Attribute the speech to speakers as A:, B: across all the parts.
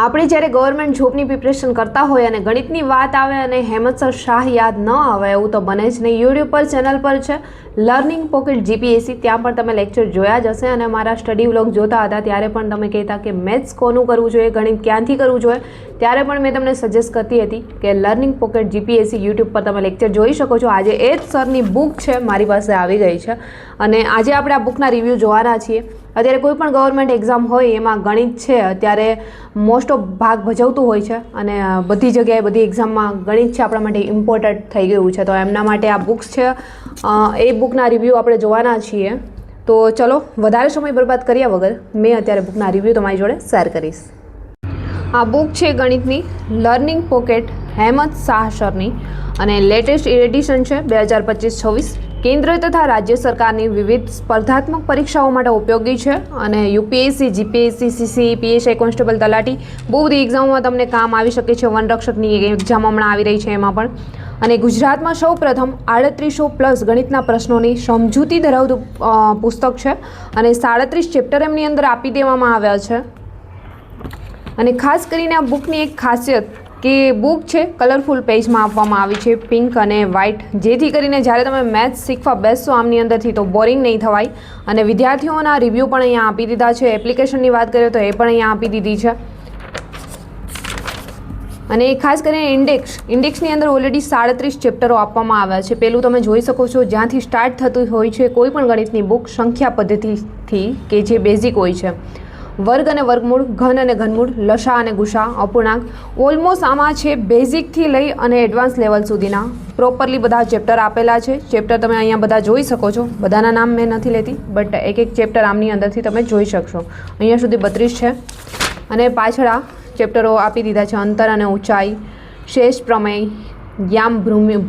A: આપણે જ્યારે government જોબની preparation કરતા હોય અને ગણિતની વાત આવે અને હેમંત સર શાહ યાદ ન આવે એવું તો બને જ નહીં. યુટ્યુબ પર ચેનલ પર છે લર્નિંગ પોકેટ જીપીએસસી, ત્યાં પણ તમે લેક્ચર જોયા જ હશે. અને મારા સ્ટડી વ્લોગ જોતા હતા ત્યારે પણ તમે કહેતા કે મેથ્સ કોનું કરવું જોઈએ, ગણિત ક્યાંથી કરવું જોઈએ, ત્યારે પણ મેં તમને સજેસ્ટ કરતી હતી કે લર્નિંગ પોકેટ જીપીએસસી યુટ્યુબ પર તમે લેક્ચર જોઈ શકો છો. આજે એ જ સરની બુક છે મારી પાસે આવી ગઈ છે અને આજે આપણે આ બુકના રિવ્યૂ જોવાના છીએ. અત્યારે કોઈ પણ ગવર્મેન્ટ એક્ઝામ હોય એમાં ગણિત છે અત્યારે મોસ્ટ ઓફ ભાગ ભજવતું હોય છે અને બધી જગ્યાએ બધી એક્ઝામમાં ગણિત છે આપણા માટે ઇમ્પોર્ટન્ટ થઈ ગયું છે. તો એમના માટે આ બુક્સ છે, એ બુકના રિવ્યૂ આપણે જોવાના છીએ. તો ચલો વધારે સમય બરબાદ કર્યા વગર મેં અત્યારે બુકના રિવ્યૂ તમારી જોડે શેર કરીશ. આ બુક છે ગણિતની લર્નિંગ પોકેટ હેમંત શાહ સરની અને લેટેસ્ટ એડિશન છે 2025-26. કેન્દ્ર તથા રાજ્ય સરકારની વિવિધ સ્પર્ધાત્મક પરીક્ષાઓ માટે ઉપયોગી છે અને UPSC, GPSC, CC, PSI constable, તલાટી બહુ બધી એક્ઝામોમાં તમને કામ આવી શકે છે. વનરક્ષકની એક્ઝામ હમણાં આવી રહી છે એમાં પણ. અને ગુજરાતમાં સૌ પ્રથમ 3800+ ગણિતના પ્રશ્નોની સમજૂતી ધરાવતું પુસ્તક છે અને 37 ચેપ્ટર એમની અંદર આપી દેવામાં આવ્યા છે. અને ખાસ કરીને આ બુકની એક ખાસિયત કે બુક છે કલરફુલ પેજમાં આપવામાં આવી છે, પિંક અને વ્હાઇટ, જેથી કરીને જ્યારે તમે મેથ્સ શીખવા બેસશો આમની અંદરથી તો બોરિંગ નહીં થવાય. અને વિદ્યાર્થીઓના રિવ્યૂ પણ અહીંયા આપી દીધા છે. એપ્લિકેશનની વાત કરીએ તો એ પણ અહીંયા આપી દીધી છે. અને ખાસ કરીને ઇન્ડેક્સની અંદર ઓલરેડી 37 ચેપ્ટરો આપવામાં આવ્યા છે. પહેલું તમે જોઈ શકો છો જ્યાંથી સ્ટાર્ટ થતું હોય છે કોઈ પણ ગણિતની બુક સંખ્યા પદ્ધતિથી કે જે બેઝિક હોય છે. વર્ગ અને વર્ગમૂળ, ઘન અને ઘનમૂળ, લસા અને ગુસા, અપૂર્ણાંક, ઓલમોસ્ટ આમાં છે બેઝિકથી લઈ અને એડવાન્સ લેવલ સુધીના પ્રોપરલી બધા ચેપ્ટર આપેલા છે. ચેપ્ટર તમે અહીંયા બધા જોઈ શકો છો. બધાના નામ મેં નથી લેતી બટ એક એક ચેપ્ટર આમની અંદરથી તમે જોઈ શકશો. અહીંયા સુધી 32 છે અને પાછળ આ ચેપ્ટરો આપી દીધા છે. અંતર અને ઊંચાઈ, શેષ પ્રમેય, યામ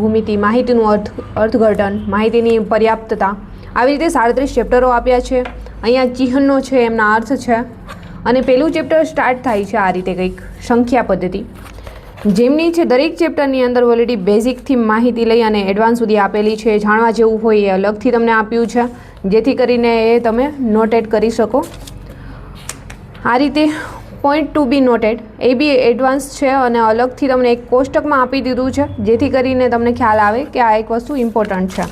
A: ભૂમિતિ, માહિતીનું અર્થઘટન, માહિતીની પર્યાપ્તતા, આવી રીતે 37 ચેપ્ટરો આપ્યા છે. અહીંયા ચિહ્નો છે, એમના અર્થ છે. અને પહેલું ચેપ્ટર સ્ટાર્ટ થાય છે આ રીતે કંઈક સંખ્યા પદ્ધતિ, જેમની છે દરેક ચેપ્ટરની અંદર ઓલરેડી બેઝિકથી માહિતી લઈ અને એડવાન્સ સુધી આપેલી છે. જાણવા જેવું હોય એ અલગથી તમને આપ્યું છે જેથી કરીને એ તમે નોટેડ કરી શકો. આ રીતે પોઈન્ટ ટુ બી નોટેડ એ બી એડવાન્સ છે અને અલગથી તમને એક કોષ્ટકમાં આપી દીધું છે જેથી કરીને તમને ખ્યાલ આવે કે આ એક વસ્તુ ઇમ્પોર્ટન્ટ છે.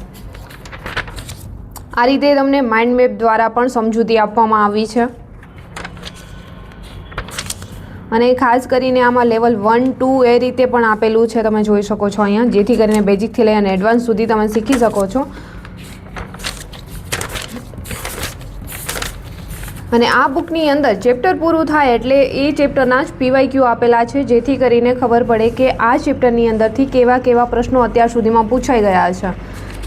A: આ રીતે તમને માઇન્ડ મેપ દ્વારા પણ સમજૂતી આપવામાં આવી છે. અને ખાસ કરીને આમાં લેવલ 1, 2 એ રીતે પણ આપેલું છે, તમે જોઈ શકો છો અહીંયા, જેથી કરીને બેઝિકથી લઈ અને એડવાન્સ સુધી તમે શીખી શકો છો. અને આ બુકની અંદર ચેપ્ટર પૂરું થાય એટલે એ ચેપ્ટરના જ પીવાયક્યુ આપેલા છે જેથી કરીને ખબર પડે કે આ ચેપ્ટરની અંદરથી કેવા કેવા પ્રશ્નો અત્યાર સુધીમાં પૂછાઈ ગયા છે.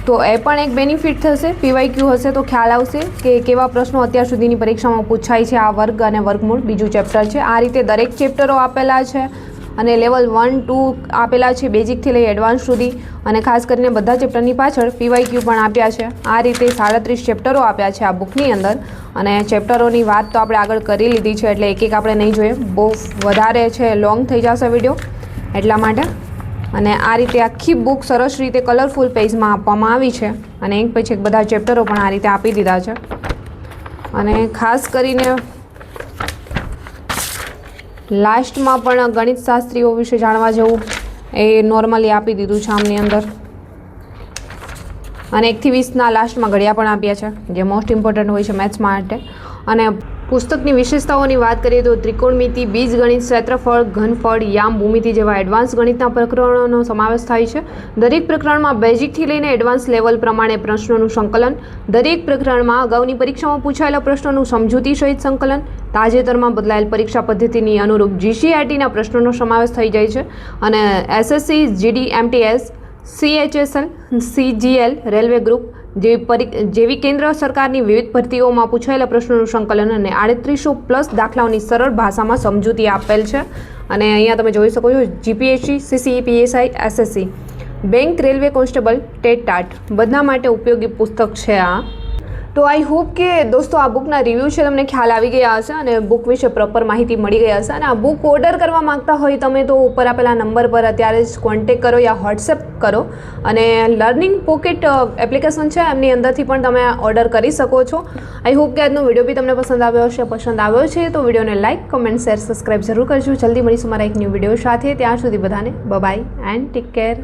A: તો એ પણ એક બેનિફિટ થશે. પીવાયક્યુ હશે તો ખ્યાલ આવશે કે કેવા પ્રશ્નો અત્યાર સુધીની પરીક્ષામાં પૂછાય છે. આ વર્ગ અને વર્ગમૂળ બીજું ચેપ્ટર છે. આ રીતે દરેક ચેપ્ટરો આપેલા છે અને લેવલ 1, 2 આપેલા છે બેઝિકથી લઈ એડવાન્સ સુધી. અને ખાસ કરીને બધા ચેપ્ટરની પાછળ પીવાયક્યુ પણ આપ્યા છે. આ રીતે 37 ચેપ્ટરો આપ્યા છે આ બુકની અંદર. અને ચેપ્ટરોની વાત તો આપણે આગળ કરી લીધી છે એટલે એક એક આપણે નહીં જોઈએ, બહુ વધારે છે, લોંગ થઈ જશે વિડીયો એટલા માટે. અને આ રીતે આખી બુક સરસ રીતે કલરફુલ પેજમાં આપવામાં આવી છે અને એક પછી એક બધા ચેપ્ટરો પણ આ રીતે આપી દીધા છે. અને ખાસ કરીને લાસ્ટમાં પણ ગણિત શાસ્ત્રીઓ વિશે જાણવા જેવું એ નોર્મલી આપી દીધું છે આમની અંદર. અને 1 થી 20ના લાસ્ટમાં ઘડિયા પણ આપ્યા છે જે મોસ્ટ ઇમ્પોર્ટન્ટ હોય છે મેથ્સ માટે. અને પુસ્તકની વિશેષતાઓની વાત કરીએ તો ત્રિકોણમિતિ, બીજગણિત, ક્ષેત્રફળ, ઘનફળ, યામ, ભૂમિતિ જેવા એડવાન્સ ગણિતના પ્રકરણોનો સમાવેશ થાય છે. દરેક પ્રકરણમાં બેઝિકથી લઈને એડવાન્સ લેવલ પ્રમાણે પ્રશ્નોનું સંકલન, દરેક પ્રકરણમાં અગાઉની પરીક્ષામાં પૂછાયેલા પ્રશ્નોનું સમજૂતી સહિત સંકલન, તાજેતરમાં બદલાયેલ પરીક્ષા પદ્ધતિની અનુરૂપ જીસીઆરટીના પ્રશ્નોનો સમાવેશ થઈ જાય છે. અને SSC, GD, MTS, CHSL, CGL, railway group જેવી કેન્દ્ર સરકારની વિવિધ ભરતીઓમાં પૂછાયેલા પ્રશ્નોનું સંકલન અને 3800+ દાખલાઓની સરળ ભાષામાં સમજૂતી આપેલ છે. અને અહીંયા તમે જોઈ શકો છો GPSC, CC, PSI, SSC, bank, railway constable, TET TAT બધા માટે ઉપયોગી પુસ્તક છે આ. તો આઈ હોપ કે દોસ્તો આ બુકના રિવ્યૂ છે તમને ખ્યાલ આવી ગયા હશે અને બુક વિશે પ્રોપર માહિતી મળી ગઈ હશે. અને આ બુક ઓર્ડર કરવા માંગતા હોય તમે તો ઉપર આપેલા નંબર પર અત્યારે જ કોન્ટેક કરો યા વોટ્સએપ કરો. અને લર્નિંગ પોકેટ એપ્લિકેશન છે એમની અંદરથી પણ તમે ઓર્ડર કરી શકો છો. આઈ હોપ કે આજનો વિડીયો બી તમને પસંદ આવ્યો હશે. પસંદ આવ્યો છે તો વિડીયોને લાઇક, કમેન્ટ, શેર, સબસ્ક્રાઈબ જરૂર કરજો. જલ્દી મળીશું મારા એક ન્યૂ વિડીયો સાથે. ત્યાં સુધી બધાને બાય એન્ડ ટેક કેર.